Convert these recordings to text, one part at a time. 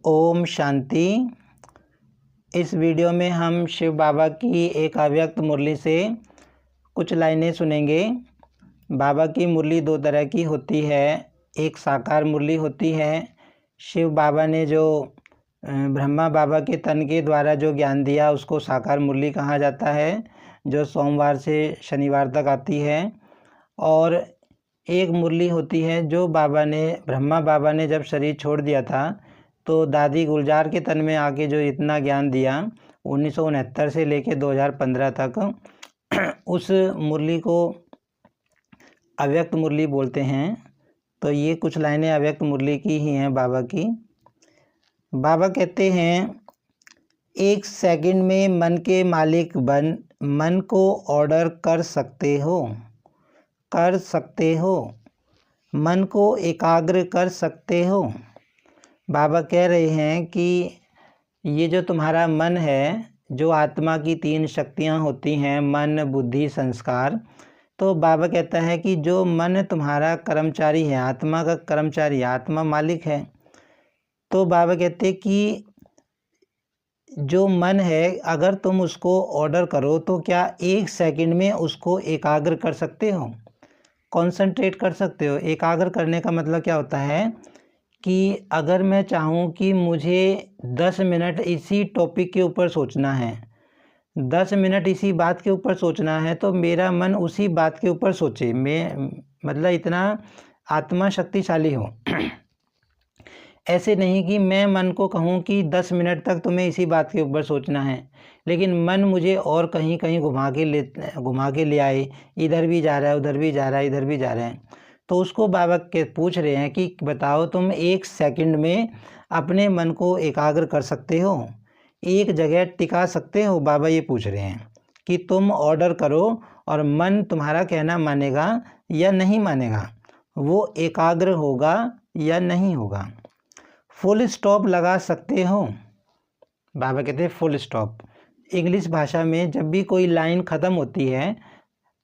ओम शांति। इस वीडियो में हम शिव बाबा की एक अव्यक्त मुरली से कुछ लाइनें सुनेंगे। बाबा की मुरली दो तरह की होती है, एक साकार मुरली होती है। शिव बाबा ने जो ब्रह्मा बाबा के तन के द्वारा जो ज्ञान दिया उसको साकार मुरली कहा जाता है, जो सोमवार से शनिवार तक आती है। और एक मुरली होती है जो ब्रह्मा बाबा ने जब शरीर छोड़ दिया था तो दादी गुलजार के तन में आके जो इतना ज्ञान दिया 1969 से लेके 2015 तक उस मुरली को अव्यक्त मुरली बोलते हैं। तो ये कुछ लाइनें अव्यक्त मुरली की ही हैं बाबा की। बाबा कहते हैं, एक सेकंड में मन के मालिक बन मन को ऑर्डर कर सकते हो, मन को एकाग्र कर सकते हो। बाबा कह रहे हैं कि ये जो तुम्हारा मन है, जो आत्मा की 3 शक्तियाँ होती हैं, मन बुद्धि संस्कार। तो बाबा कहता है कि जो मन तुम्हारा कर्मचारी है, आत्मा का कर्मचारी, आत्मा मालिक है। तो बाबा कहते कि जो मन है, अगर तुम उसको ऑर्डर करो तो क्या 1 सेकंड में उसको एकाग्र कर सकते हो, कंसंट्रेट कर सकते हो। एकाग्र करने का मतलब क्या होता है कि अगर मैं चाहूँ कि मुझे 10 मिनट इसी टॉपिक के ऊपर सोचना है, 10 मिनट इसी बात के ऊपर सोचना है, तो मेरा मन उसी बात के ऊपर सोचे। मैं मतलब इतना आत्मा शक्तिशाली हो। ऐसे नहीं कि मैं मन को कहूँ कि 10 मिनट तक तुम्हें इसी बात के ऊपर सोचना है, लेकिन मन मुझे और कहीं कहीं घुमा के ले आए, इधर भी जा रहा है, उधर भी जा रहा है, इधर भी जा रहा है। तो उसको बाबा के पूछ रहे हैं कि बताओ, तुम 1 सेकंड में अपने मन को एकाग्र कर सकते हो, एक जगह टिका सकते हो? बाबा ये पूछ रहे हैं कि तुम ऑर्डर करो और मन तुम्हारा कहना मानेगा या नहीं मानेगा, वो एकाग्र होगा या नहीं होगा। फुल स्टॉप लगा सकते हो। बाबा कहते हैं फुल स्टॉप। इंग्लिश भाषा में जब भी कोई लाइन ख़त्म होती है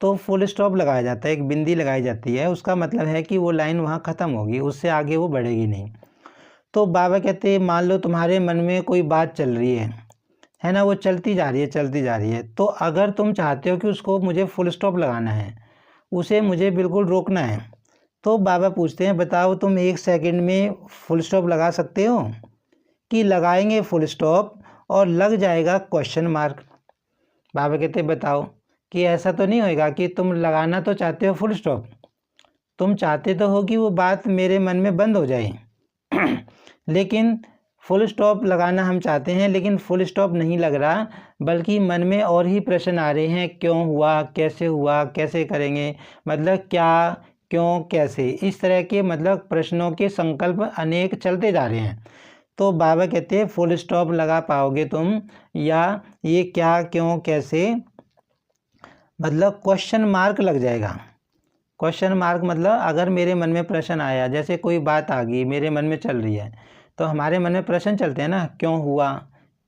तो फुल स्टॉप लगाया जाता है, एक बिंदी लगाई जाती है। उसका मतलब है कि वो लाइन वहाँ ख़त्म होगी, उससे आगे वो बढ़ेगी नहीं। तो बाबा कहते हैं, मान लो तुम्हारे मन में कोई बात चल रही है ना, वो चलती जा रही है। तो अगर तुम चाहते हो कि उसको मुझे फुल स्टॉप लगाना है, उसे मुझे बिल्कुल रोकना है, तो बाबा पूछते हैं, बताओ तुम 1 सेकंड में फुल स्टॉप लगा सकते हो कि लगाएंगे फुल स्टॉप और लग जाएगा क्वेश्चन मार्क। बाबा कहते हैं, बताओ कि ऐसा तो नहीं होएगा कि तुम लगाना तो चाहते हो फुल स्टॉप, तुम चाहते तो हो कि वो बात मेरे मन में बंद हो जाए लेकिन फुल स्टॉप लगाना हम चाहते हैं, लेकिन फुल स्टॉप नहीं लग रहा, बल्कि मन में और ही प्रश्न आ रहे हैं। क्यों हुआ, कैसे करेंगे, मतलब क्या, क्यों, कैसे, इस तरह के मतलब प्रश्नों के संकल्प अनेक चलते जा रहे हैं। तो बाबा कहते हैं फुल स्टॉप लगा पाओगे तुम, या ये क्या, क्यों, कैसे, मतलब क्वेश्चन मार्क लग जाएगा। क्वेश्चन मार्क मतलब अगर मेरे मन में प्रश्न आया, जैसे कोई बात आ गई मेरे मन में चल रही है, तो हमारे मन में प्रश्न चलते हैं ना, क्यों हुआ,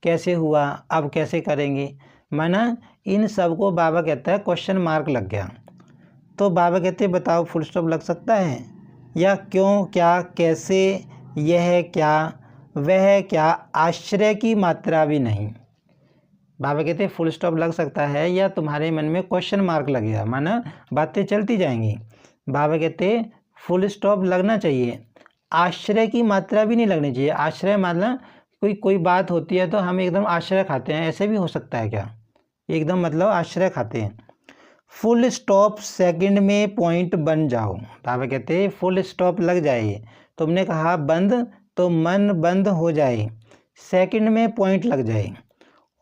कैसे हुआ, अब कैसे करेंगे, माना इन सब को बाबा कहता है क्वेश्चन मार्क लग गया। तो बाबा कहते हैं, बताओ फुल स्टॉप लग सकता है, या क्यों, क्या, कैसे, यह क्या, वह क्या, आश्चर्य की मात्रा भी नहीं। बाबा कहते हैं फुल स्टॉप लग सकता है या तुम्हारे मन में क्वेश्चन मार्क लगेगा, माना बातें चलती जाएंगी। बाबा कहते हैं फुल स्टॉप लगना चाहिए, आश्चर्य की मात्रा भी नहीं लगनी चाहिए। आश्चर्य मतलब कोई बात होती है तो हम एकदम आश्चर्य खाते हैं, ऐसे भी हो सकता है क्या, एकदम मतलब आश्चर्य खाते हैं। फुल स्टॉप सेकंड में पॉइंट बन जाओ। बाबा कहते हैं फुल स्टॉप लग जाए, तुमने कहा बंद तो मन बंद हो जाए, सेकंड में पॉइंट लग जाए,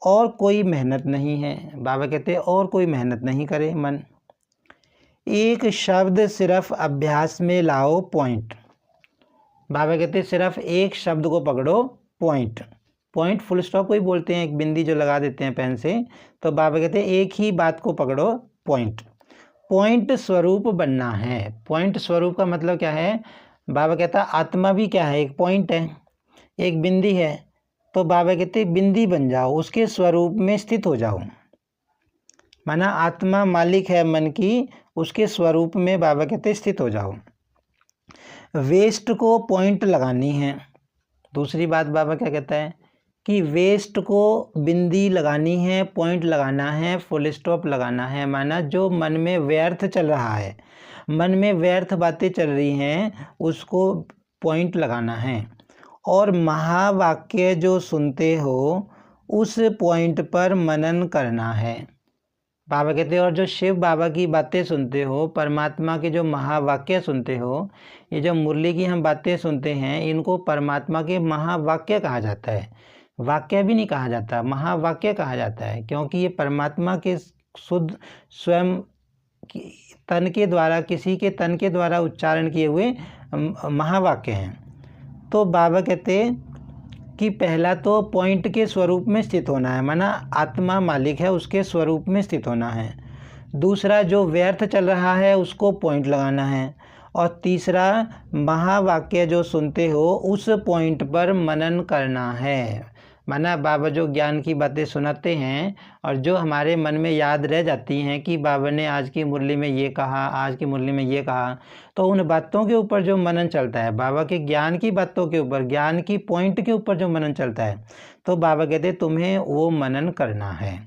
और कोई मेहनत नहीं है। बाबा कहते हैं और कोई मेहनत नहीं करे मन, एक शब्द सिर्फ अभ्यास में लाओ पॉइंट। बाबा कहते हैं सिर्फ एक शब्द को पकड़ो, पॉइंट फुल स्टॉप को ही बोलते हैं, एक बिंदी जो लगा देते हैं पेन से। तो बाबा कहते हैं एक ही बात को पकड़ो, पॉइंट स्वरूप बनना है। पॉइंट स्वरूप का मतलब क्या है? बाबा कहता है आत्मा भी क्या है, एक पॉइंट है, एक बिंदी है। तो बाबा कहते हैं बिंदी बन जाओ, उसके स्वरूप में स्थित हो जाओ, माना आत्मा मालिक है मन की, उसके स्वरूप में बाबा कहते हैं स्थित हो जाओ। वेस्ट को पॉइंट लगानी है। दूसरी बात बाबा क्या कहता है कि वेस्ट को बिंदी लगानी है, पॉइंट लगाना है, फुल स्टॉप लगाना है। माना जो मन में व्यर्थ चल रहा है, मन में व्यर्थ बातें चल रही हैं, उसको पॉइंट लगाना है। और महावाक्य जो सुनते हो उस पॉइंट पर मनन करना है। बाबा कहते हैं और जो शिव बाबा की बातें सुनते हो, परमात्मा के जो महावाक्य सुनते हो, ये जो मुरली की हम बातें सुनते हैं, इनको परमात्मा के महावाक्य कहा जाता है। वाक्य भी नहीं कहा जाता, महावाक्य कहा जाता है, क्योंकि ये परमात्मा के शुद्ध स्वयं तन के द्वारा, किसी के तन के द्वारा उच्चारण किए हुए महावाक्य हैं। तो बाबा कहते कि पहला तो पॉइंट के स्वरूप में स्थित होना है, माना आत्मा मालिक है, उसके स्वरूप में स्थित होना है। दूसरा जो व्यर्थ चल रहा है उसको पॉइंट लगाना है। और तीसरा महावाक्य जो सुनते हो उस पॉइंट पर मनन करना है। माना बाबा जो ज्ञान की बातें सुनाते हैं और जो हमारे मन में याद रह जाती हैं कि बाबा ने आज की मुरली में ये कहा, आज की मुरली में ये कहा, तो उन बातों के ऊपर जो मनन चलता है, बाबा के ज्ञान की बातों के ऊपर, ज्ञान की पॉइंट के ऊपर जो मनन चलता है, तो बाबा कहते तुम्हें वो मनन करना है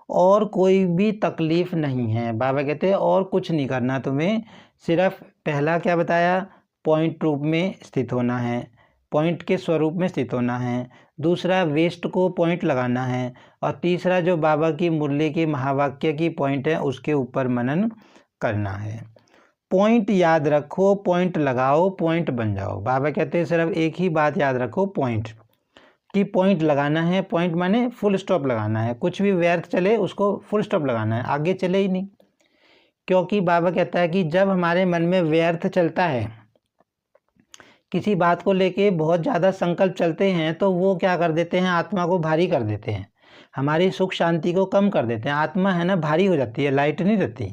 और कोई भी तकलीफ़ नहीं है। बाबा कहते हैं और कुछ नहीं करना तुम्हें, सिर्फ पहला क्या बताया, पॉइंट रूप में स्थित होना है, पॉइंट के स्वरूप में स्थित होना है। दूसरा वेस्ट को पॉइंट लगाना है। और तीसरा जो बाबा की मुरली के महावाक्य की पॉइंट है उसके ऊपर मनन करना है। पॉइंट याद रखो, पॉइंट लगाओ, पॉइंट बन जाओ। बाबा कहते हैं सिर्फ एक ही बात याद रखो, पॉइंट की पॉइंट लगाना है। पॉइंट माने फुल स्टॉप लगाना है, कुछ भी व्यर्थ चले उसको फुल स्टॉप लगाना है, आगे चले ही नहीं। क्योंकि बाबा कहता है कि जब हमारे मन में व्यर्थ चलता है, किसी बात को लेके बहुत ज़्यादा संकल्प चलते हैं, तो वो क्या कर देते हैं, आत्मा को भारी कर देते हैं, हमारी सुख शांति को कम कर देते हैं। आत्मा है ना भारी हो जाती है, लाइट नहीं रहती।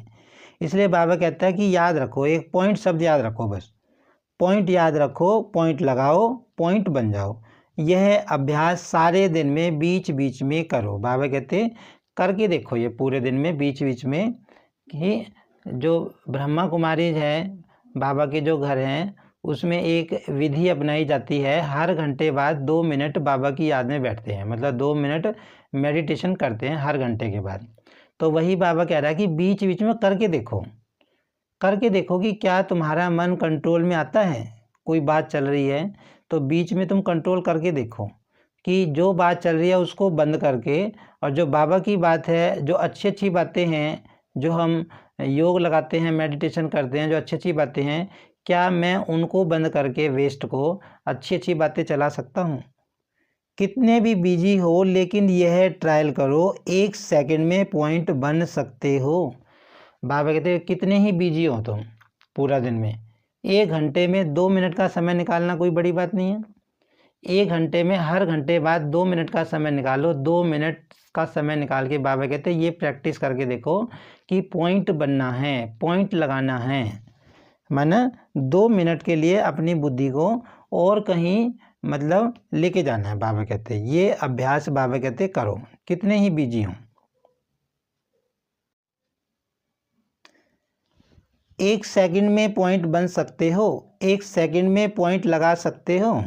इसलिए बाबा कहता है कि याद रखो, एक पॉइंट शब्द याद रखो, बस पॉइंट याद रखो, पॉइंट लगाओ, पॉइंट बन जाओ। यह अभ्यास सारे दिन में बीच बीच में करो। बाबा कहते करके देखो ये पूरे दिन में बीच बीच में, कि जो ब्रह्मा कुमारी है बाबा के जो घर हैं उसमें एक विधि अपनाई जाती है, हर घंटे बाद 2 मिनट बाबा की याद में बैठते हैं, मतलब 2 मिनट मेडिटेशन करते हैं हर घंटे के बाद। तो वही बाबा कह रहा है कि बीच बीच में करके देखो, करके देखो कि क्या तुम्हारा मन कंट्रोल में आता है। कोई बात चल रही है तो बीच में तुम कंट्रोल करके देखो कि जो बात चल रही है उसको बंद करके, और जो बाबा की बात है, जो अच्छी अच्छी बातें हैं, जो हम योग लगाते हैं, मेडिटेशन करते हैं, जो अच्छी अच्छी बातें हैं, क्या मैं उनको बंद करके वेस्ट को अच्छी अच्छी बातें चला सकता हूँ। कितने भी बिजी हो लेकिन यह ट्रायल करो, 1 सेकंड में पॉइंट बन सकते हो। बाबा कहते हैं कितने ही बिजी हो तुम पूरा दिन में, 1 घंटे में 2 मिनट का समय निकालना कोई बड़ी बात नहीं है। 1 घंटे में हर घंटे बाद 2 मिनट का समय निकालो। 2 मिनट का समय निकाल के बाबा कहते हैं ये प्रैक्टिस करके देखो कि पॉइंट बनना है, पॉइंट लगाना है। माना 2 मिनट के लिए अपनी बुद्धि को और कहीं मतलब लेके जाना है। बाबा कहते हैं ये अभ्यास बाबा कहते करो, कितने ही बिजी हों। 1 सेकंड में पॉइंट बन सकते हो, 1 सेकंड में पॉइंट लगा सकते हो।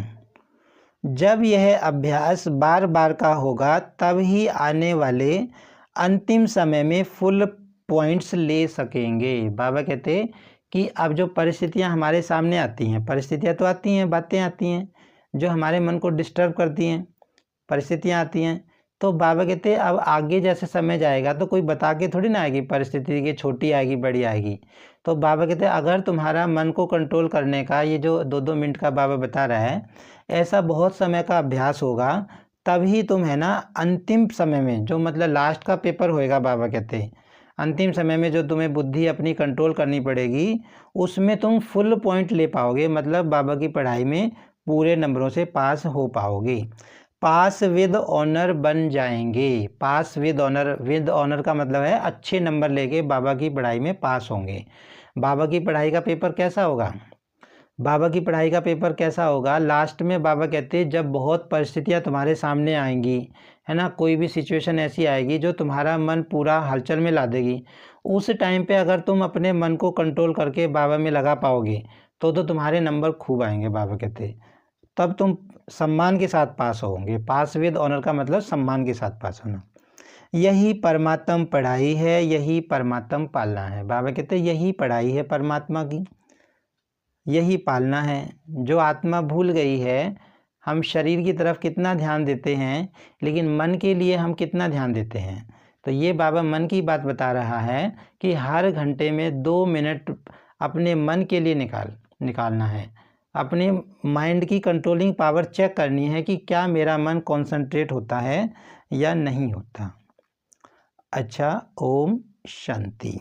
जब यह अभ्यास बार बार का होगा तब ही आने वाले अंतिम समय में फुल पॉइंट्स ले सकेंगे। बाबा कहते कि अब जो परिस्थितियां हमारे सामने आती हैं, परिस्थितियां तो आती हैं, बातें आती हैं जो हमारे मन को डिस्टर्ब करती हैं, परिस्थितियां आती हैं, तो बाबा कहते अब आगे जैसे समय जाएगा तो कोई बता के थोड़ी ना आएगी परिस्थिति की, छोटी आएगी बड़ी आएगी। तो बाबा कहते अगर तुम्हारा मन को कंट्रोल करने का ये जो 2-2 मिनट का बाबा बता रहा है, ऐसा बहुत समय का अभ्यास होगा, तभी तुम है ना अंतिम समय में, जो मतलब लास्ट का पेपर होएगा, बाबा कहते हैं अंतिम समय में जो तुम्हें बुद्धि अपनी कंट्रोल करनी पड़ेगी, उसमें तुम फुल पॉइंट ले पाओगे, मतलब बाबा की पढ़ाई में पूरे नंबरों से पास हो पाओगे, पास विद ऑनर बन जाएंगे। पास विद ऑनर, विद ऑनर का मतलब है अच्छे नंबर लेके बाबा की पढ़ाई में पास होंगे। बाबा की पढ़ाई का पेपर कैसा होगा, बाबा की पढ़ाई का पेपर कैसा होगा, लास्ट में बाबा कहते हैं जब बहुत परिस्थितियां तुम्हारे सामने आएंगी, है ना, कोई भी सिचुएशन ऐसी आएगी जो तुम्हारा मन पूरा हलचल में ला देगी, उस टाइम पे अगर तुम अपने मन को कंट्रोल करके बाबा में लगा पाओगे तो तुम्हारे नंबर खूब आएंगे। बाबा कहते तब तुम सम्मान के साथ पास होंगे। पास विद ऑनर का मतलब सम्मान के साथ पास होना। यही परमात्म पढ़ाई है, यही परमात्म पालना है। बाबा कहते हैं यही पढ़ाई है परमात्मा की, यही पालना है। जो आत्मा भूल गई है, हम शरीर की तरफ कितना ध्यान देते हैं, लेकिन मन के लिए हम कितना ध्यान देते हैं। तो ये बाबा मन की बात बता रहा है कि हर घंटे में 2 मिनट अपने मन के लिए निकालना है। अपने माइंड की कंट्रोलिंग पावर चेक करनी है कि क्या मेरा मन कंसंट्रेट होता है या नहीं होता। अच्छा, ओम शांति।